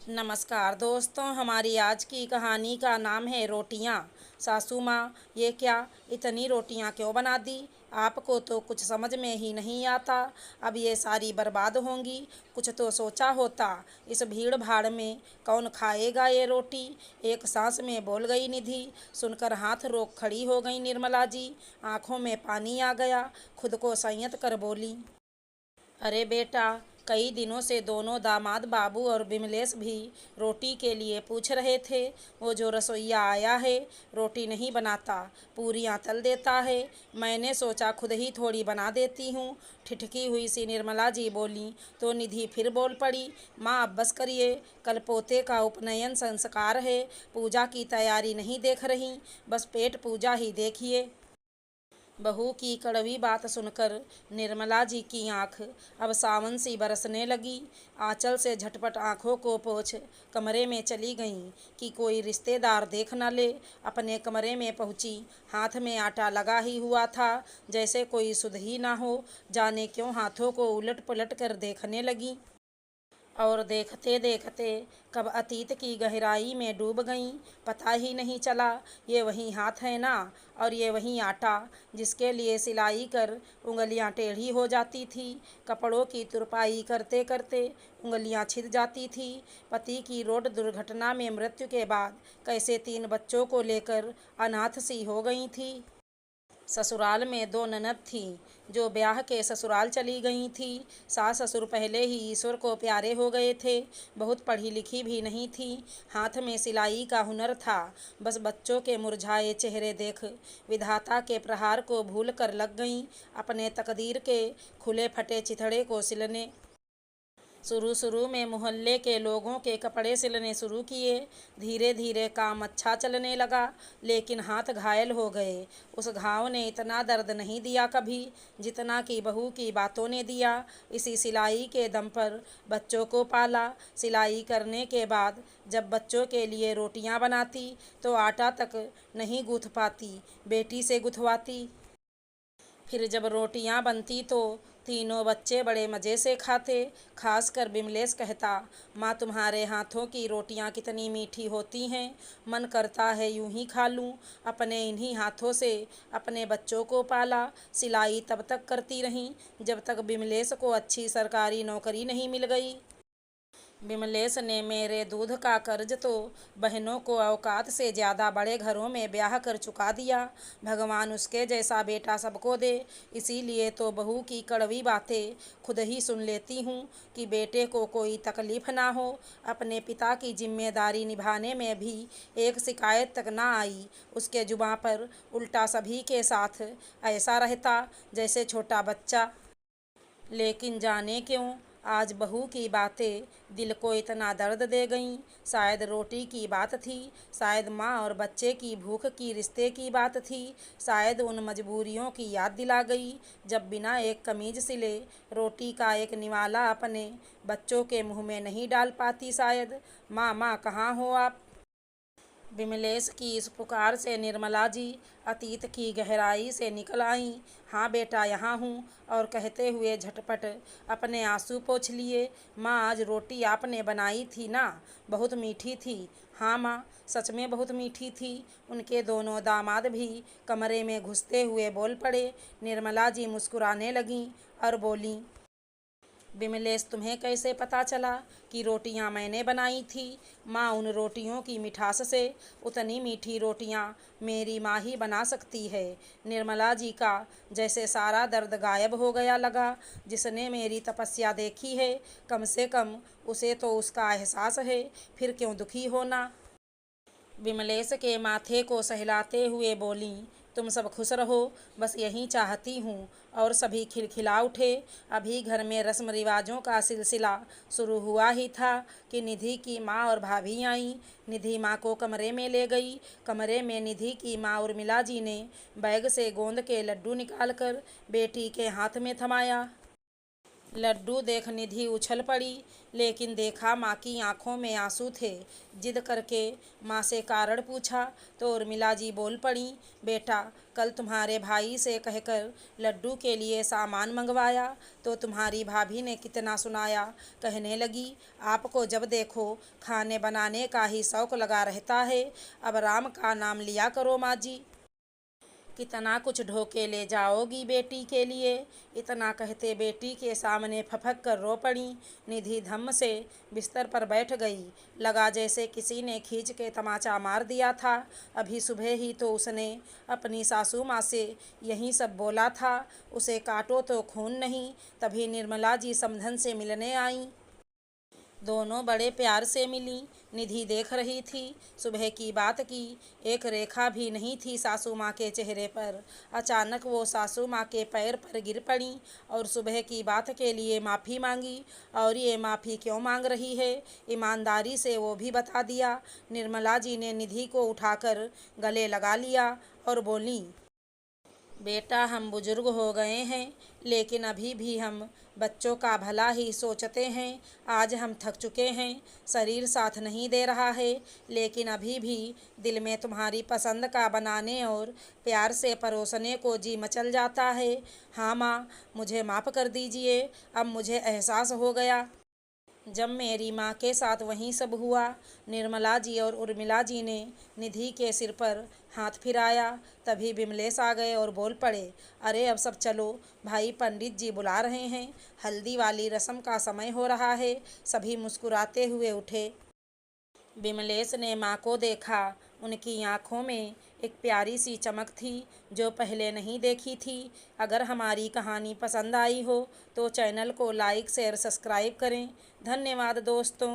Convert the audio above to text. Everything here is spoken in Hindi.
नमस्कार दोस्तों, हमारी आज की कहानी का नाम है रोटियां। सासू माँ, ये क्या, इतनी रोटियां क्यों बना दी? आपको तो कुछ समझ में ही नहीं आता। अब ये सारी बर्बाद होंगी। कुछ तो सोचा होता। इस भीड़ भाड़ में कौन खाएगा ये रोटी? एक सांस में बोल गई निधि। सुनकर हाथ रोक खड़ी हो गई निर्मला जी। आंखों में पानी आ गया। खुद को संयत कर बोली, अरे बेटा, कई दिनों से दोनों दामाद बाबू और विमलेश भी रोटी के लिए पूछ रहे थे। वो जो रसोइया आया है, रोटी नहीं बनाता, पूरियां तल देता है। मैंने सोचा खुद ही थोड़ी बना देती हूँ। ठिठकी हुई सी निर्मला जी बोली तो निधि फिर बोल पड़ी, माँ अब बस करिए, कल पोते का उपनयन संस्कार है, पूजा की तैयारी नहीं देख रही, बस पेट पूजा ही देखिए। बहू की कड़वी बात सुनकर निर्मला जी की आंख अब सावन सी बरसने लगी। आंचल से झटपट आंखों को पोंछ कमरे में चली गईं कि कोई रिश्तेदार देख न ले। अपने कमरे में पहुंची, हाथ में आटा लगा ही हुआ था, जैसे कोई सुध ही ना हो। जाने क्यों हाथों को उलट पुलट कर देखने लगी और देखते देखते कब अतीत की गहराई में डूब गईं, पता ही नहीं चला। ये वही हाथ है ना, और ये वही आटा जिसके लिए सिलाई कर उंगलियां टेढ़ी हो जाती थी, कपड़ों की तुरपाई करते करते उंगलियां छिद जाती थी। पति की रोड दुर्घटना में मृत्यु के बाद कैसे 3 बच्चों को लेकर अनाथ सी हो गई थी। ससुराल में 2 ननद थीं जो ब्याह के ससुराल चली गई थीं। सास ससुर पहले ही ईश्वर को प्यारे हो गए थे। बहुत पढ़ी लिखी भी नहीं थी। हाथ में सिलाई का हुनर था। बस बच्चों के मुरझाए चेहरे देख विधाता के प्रहार को भूल कर लग गईं अपने तकदीर के खुले फटे चिथड़े को सिलने। शुरू शुरू में मोहल्ले के लोगों के कपड़े सिलने शुरू किए। धीरे धीरे काम अच्छा चलने लगा, लेकिन हाथ घायल हो गए। उस घाव ने इतना दर्द नहीं दिया कभी जितना कि बहू की बातों ने दिया। इसी सिलाई के दम पर बच्चों को पाला। सिलाई करने के बाद जब बच्चों के लिए रोटियां बनाती तो आटा तक नहीं गूँथ पाती, बेटी से गुथवाती। फिर जब रोटियां बनती तो तीनों बच्चे बड़े मज़े से खाते। खासकर बिमलेश कहता, माँ तुम्हारे हाथों की रोटियां कितनी मीठी होती हैं, मन करता है यूं ही खा लूं। अपने इन्हीं हाथों से अपने बच्चों को पाला। सिलाई तब तक करती रहीं जब तक बिमलेश को अच्छी सरकारी नौकरी नहीं मिल गई। विमलेश ने मेरे दूध का कर्ज तो बहनों को औकात से ज़्यादा बड़े घरों में ब्याह कर चुका दिया। भगवान उसके जैसा बेटा सबको दे। इसीलिए तो बहू की कड़वी बातें खुद ही सुन लेती हूँ कि बेटे को कोई तकलीफ़ ना हो। अपने पिता की जिम्मेदारी निभाने में भी एक शिकायत तक ना आई उसके जुबां पर। उल्टा सभी के साथ ऐसा रहता जैसे छोटा बच्चा। लेकिन जाने क्यों आज बहू की बातें दिल को इतना दर्द दे गईं। शायद रोटी की बात थी, शायद माँ और बच्चे की भूख की रिश्ते की बात थी, शायद उन मजबूरियों की याद दिला गई जब बिना एक कमीज सिले रोटी का एक निवाला अपने बच्चों के मुंह में नहीं डाल पाती। शायद माँ, माँ कहाँ हो आप? विमलेश की इस पुकार से निर्मला जी अतीत की गहराई से निकल आईं। हाँ बेटा, यहाँ हूँ, और कहते हुए झटपट अपने आंसू पोंछ लिए। माँ, आज रोटी आपने बनाई थी ना, बहुत मीठी थी। हाँ माँ, सच में बहुत मीठी थी। उनके दोनों दामाद भी कमरे में घुसते हुए बोल पड़े। निर्मला जी मुस्कुराने लगीं और बोलीं, विमलेश, तुम्हें कैसे पता चला कि रोटियां मैंने बनाई थी? माँ, उन रोटियों की मिठास से उतनी मीठी रोटियां मेरी माँ ही बना सकती है। निर्मला जी का जैसे सारा दर्द गायब हो गया लगा। जिसने मेरी तपस्या देखी है, कम से कम उसे तो उसका एहसास है, फिर क्यों दुखी होना। विमलेश के माथे को सहलाते हुए बोलीं, तुम सब खुश रहो, बस यही चाहती हूँ। और सभी खिलखिला उठे। अभी घर में रस्म रिवाजों का सिलसिला शुरू हुआ ही था कि निधि की माँ और भाभी आईं। निधि माँ को कमरे में ले गई। कमरे में निधि की माँ उर्मिला जी ने बैग से गोंद के लड्डू निकालकर बेटी के हाथ में थमाया। लड्डू देख निधि उछल पड़ी, लेकिन देखा माँ की आंखों में आंसू थे। जिद करके माँ से कारण पूछा तो उर्मिला जी बोल पड़ी, बेटा कल तुम्हारे भाई से कहकर लड्डू के लिए सामान मंगवाया तो तुम्हारी भाभी ने कितना सुनाया। कहने लगी, आपको जब देखो खाने बनाने का ही शौक लगा रहता है, अब राम का नाम लिया करो माँ जी। कितना कुछ ढोके ले जाओगी बेटी के लिए। इतना कहते बेटी के सामने फपक कर रो पड़ी। निधि धम्म से बिस्तर पर बैठ गई। लगा जैसे किसी ने खींच के तमाचा मार दिया था। अभी सुबह ही तो उसने अपनी सासू माँ से यही सब बोला था, उसे काटो तो खून नहीं। तभी निर्मला जी समधन से मिलने आईं। दोनों बड़े प्यार से मिली। निधि देख रही थी, सुबह की बात की एक रेखा भी नहीं थी सासू माँ के चेहरे पर। अचानक वो सासू माँ के पैर पर गिर पड़ी और सुबह की बात के लिए माफ़ी मांगी। और ये माफ़ी क्यों मांग रही है, ईमानदारी से वो भी बता दिया। निर्मला जी ने निधि को उठाकर गले लगा लिया और बोली, बेटा हम बुजुर्ग हो गए हैं, लेकिन अभी भी हम बच्चों का भला ही सोचते हैं। आज हम थक चुके हैं, शरीर साथ नहीं दे रहा है, लेकिन अभी भी दिल में तुम्हारी पसंद का बनाने और प्यार से परोसने को जी मचल जाता है। हाँ माँ, मुझे माफ़ कर दीजिए। अब मुझे एहसास हो गया जब मेरी माँ के साथ वही सब हुआ। निर्मला जी और उर्मिला जी ने निधि के सिर पर हाथ फिराया। तभी विमलेश आ गए और बोल पड़े, अरे अब सब चलो, भाई पंडित जी बुला रहे हैं, हल्दी वाली रस्म का समय हो रहा है। सभी मुस्कुराते हुए उठे। विमलेश ने माँ को देखा। उनकी आंखों में एक प्यारी सी चमक थी जो पहले नहीं देखी थी। अगर हमारी कहानी पसंद आई हो तो चैनल को लाइक शेयर सब्सक्राइब करें। धन्यवाद दोस्तों।